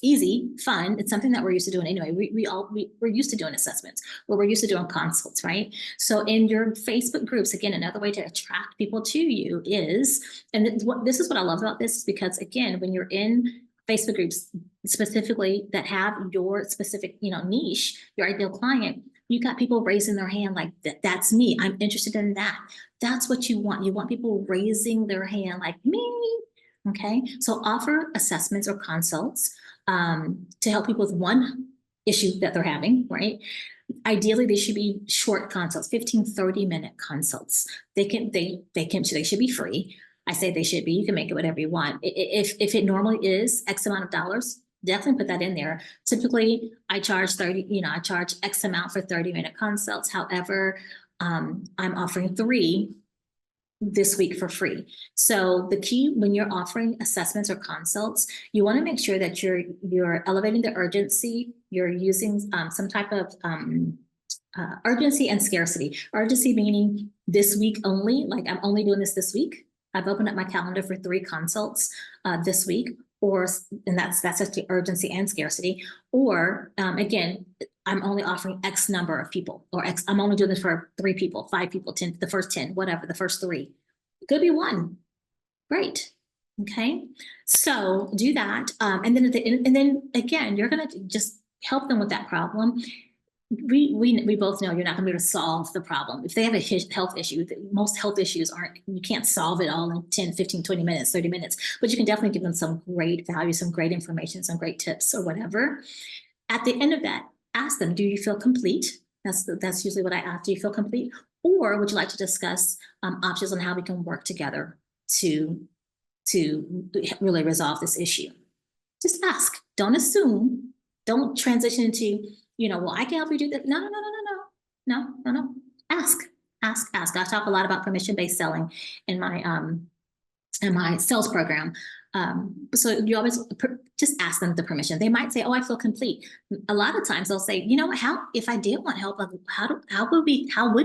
easy, fun. It's something that we're used to doing anyway. We're used to doing assessments, or we're used to doing consults, right? So in your Facebook groups, again, another way to attract people to you is, and this is what I love about this, is because again, when you're in Facebook groups specifically that have your specific, niche, your ideal client, you got people raising their hand like that's me. I'm interested in that. That's what you want. You want people raising their hand like me. Okay, so offer assessments or consults to help people with one issue that they're having, right? Ideally, they should be short consults, 15-30-minute consults. They should be free. I say they should be. You can make it whatever you want. If it normally is X amount of dollars, definitely put that in there. Typically, I charge I charge X amount for 30-minute consults. However, I'm offering 3 this week for free. So the key when you're offering assessments or consults, you want to make sure that you're elevating the urgency. You're using some type of urgency and scarcity. Urgency meaning this week only, like I'm only doing this week. I've opened up my calendar for 3 consults this week, and that's just the urgency and scarcity. Or again, I'm only offering X number of people, or X, I'm only doing this for 3 people, 5 people, 10, the first 10, whatever, the first 3. It could be 1. Great. Okay. So do that. And then again, you're going to just help them with that problem. We both know you're not going to be able to solve the problem. If they have a health issue, most health issues you can't solve it all in 10, 15, 20 minutes, 30 minutes, but you can definitely give them some great value, some great information, some great tips or whatever. At the end of that, ask them, do you feel complete? That's usually what I ask. Do you feel complete? Or would you like to discuss options on how we can work together to really resolve this issue? Just ask. Don't assume. Don't transition into, well, I can help you do that. No. Ask. I talk a lot about permission-based selling in my sales program. So you always just ask them the permission. They might say, "Oh, I feel complete." A lot of times they'll say, "You know what? If I did want help, how would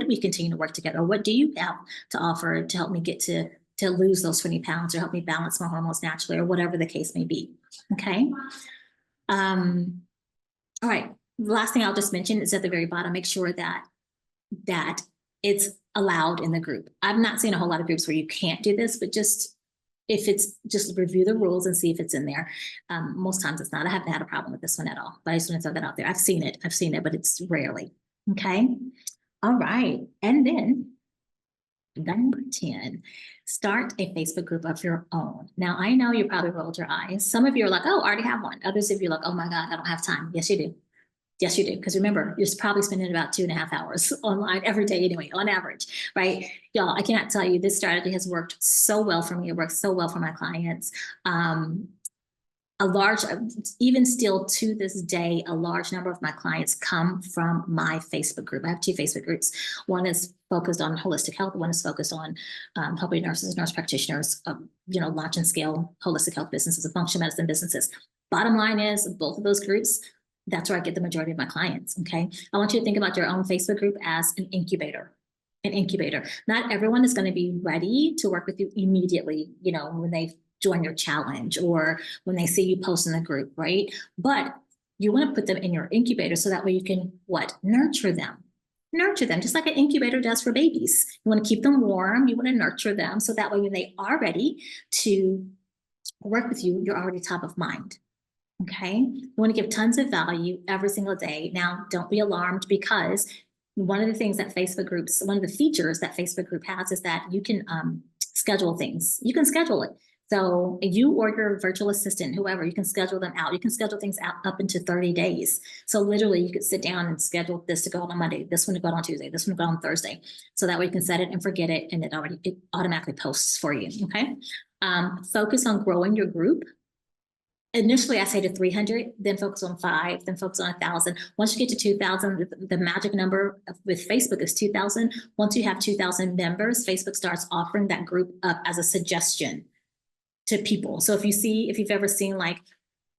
we continue to work together? What do you have to offer to help me get to lose those 20 pounds, or help me balance my hormones naturally, or whatever the case may be?" Okay. All right. The last thing I'll just mention is at the very bottom, make sure that it's allowed in the group. I've not seen a whole lot of groups where you can't do this, but just review the rules and see if it's in there. Most times it's not. I haven't had a problem with this one at all, but I just want to throw that out there. I've seen it, but it's rarely. Okay. All right. And then number 10, start a Facebook group of your own. Now, I know you probably rolled your eyes. Some of you are like, "Oh, I already have one." Others of you are like, "Oh my God, I don't have time." Yes, you do. Yes, you do. Because remember, you're probably spending about 2.5 hours online every day anyway, on average, right? Y'all, I cannot tell you, this strategy has worked so well for me. It works so well for my clients. Even still to this day, a large number of my clients come from my Facebook group. I have 2 Facebook groups. One is focused on holistic health. One is focused on helping nurses and nurse practitioners, launch and scale holistic health businesses and functional medicine businesses. Bottom line is, both of those groups, that's where I get the majority of my clients. Okay. I want you to think about your own Facebook group as an incubator. Not everyone is going to be ready to work with you immediately, when they join your challenge or when they see you post in the group, right? But you want to put them in your incubator so that way you can nurture them. Just like an incubator does for babies. You want to keep them warm. You want to nurture them so that way when they are ready to work with you, you're already top of mind. Okay. You want to give tons of value every single day. Now, don't be alarmed, because one of the features that Facebook group has is that you can schedule things. You can schedule it. So you or your virtual assistant, whoever, you can schedule them out. You can schedule things out up into 30 days. So literally you could sit down and schedule this to go out on Monday, this one to go out on Tuesday, this one to go out on Thursday. So that way you can set it and forget it, and it automatically posts for you. Okay. Focus on growing your group. Initially, I say to 300, then focus on 5, then focus on 1,000. Once you get to 2,000, the magic number with Facebook is 2,000. Once you have 2,000 members, Facebook starts offering that group up as a suggestion to people. So if you've ever seen like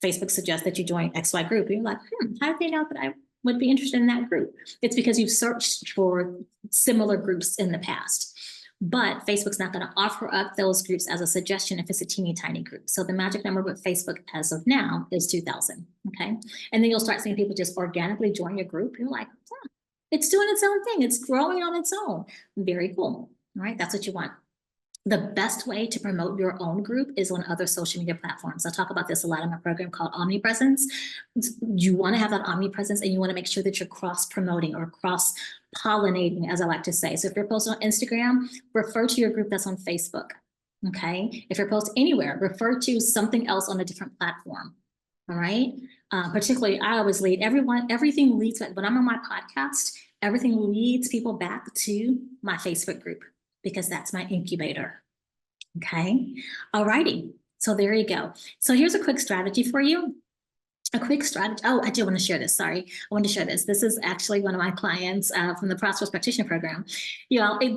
Facebook suggests that you join XY group, you're like, how did they know that I would be interested in that group? It's because you've searched for similar groups in the past. But Facebook's not going to offer up those groups as a suggestion if it's a teeny tiny group. So the magic number with Facebook as of now is 2,000. Okay. And then you'll start seeing people just organically join your group. You're like, it's doing its own thing. It's growing on its own. Very cool. All right. That's what you want. The best way to promote your own group is on other social media platforms. I talk about this a lot in my program called Omnipresence. You want to have that omnipresence, and you want to make sure that you're cross-promoting or cross-pollinating, as I like to say. So if you're posting on Instagram, refer to your group that's on Facebook. Okay. If you're posting anywhere, refer to something else on a different platform. All right. Particularly, I always lead everything leads, when I'm on my podcast, everything leads people back to my Facebook group, because that's my incubator. Okay. All righty. So there you go. So here's a quick strategy for you. A quick strategy. Oh, I do want to share this. Sorry. I want to share this. This is actually one of my clients from the Prosperous Practitioner Program.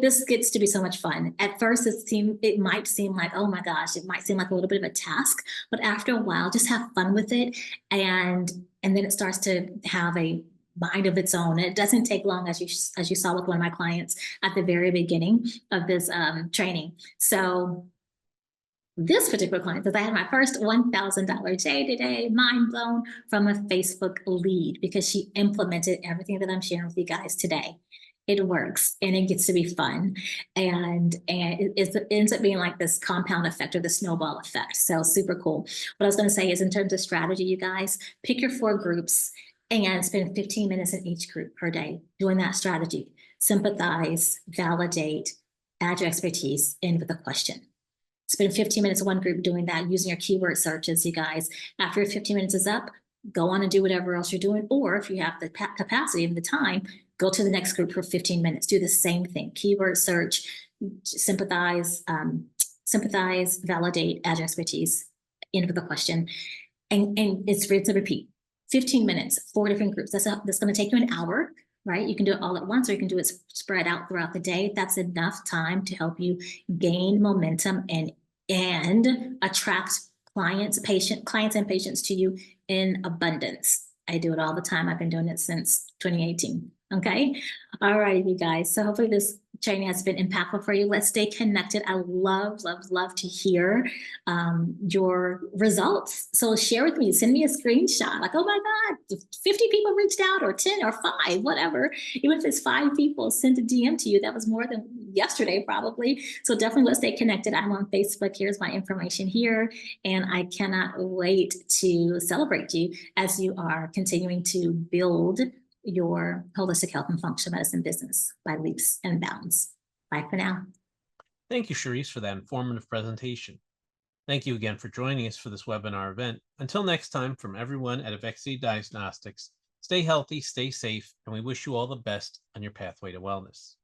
This gets to be so much fun. At first, it might seem like, oh my gosh, it might seem like a little bit of a task, but after a while, just have fun with it. And then it starts to have a mind of its own. It doesn't take long, as you saw with one of my clients at the very beginning of this training. So this particular client says, I had my first $1,000 day today, mind blown, from a Facebook lead, because she implemented everything that I'm sharing with you guys today. It works, and it gets to be fun, and it ends up being like this compound effect or the snowball effect. So super cool. What I was going to say is, in terms of strategy, you guys pick your 4 groups and spend 15 minutes in each group per day doing that strategy. Sympathize, validate, add your expertise, end with a question. Spend 15 minutes in one group doing that, using your keyword searches, you guys. After 15 minutes is up, go on and do whatever else you're doing. Or if you have the capacity and the time, go to the next group for 15 minutes. Do the same thing. Keyword search, sympathize, validate, add your expertise, end with a question. And it's rinse and repeat. 15 minutes, 4 different groups. That's going to take you an hour, right? You can do it all at once, or you can do it spread out throughout the day. That's enough time to help you gain momentum and attract clients and patients to you in abundance. I do it all the time. I've been doing it since 2018. Okay. All right, you guys. So hopefully this training has been impactful for you. Let's stay connected. I love to hear your results. So share with me, send me a screenshot like, oh my God, 50 people reached out, or 10 or 5, whatever. Even if it's 5 people sent a DM to you, that was more than yesterday probably. So definitely let's stay connected. I'm on Facebook. Here's my information here. And I cannot wait to celebrate you as you are continuing to build your holistic health and functional medicine business by leaps and bounds. Bye for now. Thank you, Charyse, for that informative presentation. Thank you again for joining us for this webinar event. Until next time, from everyone at Avexia Diagnostics, stay healthy, stay safe, and we wish you all the best on your pathway to wellness.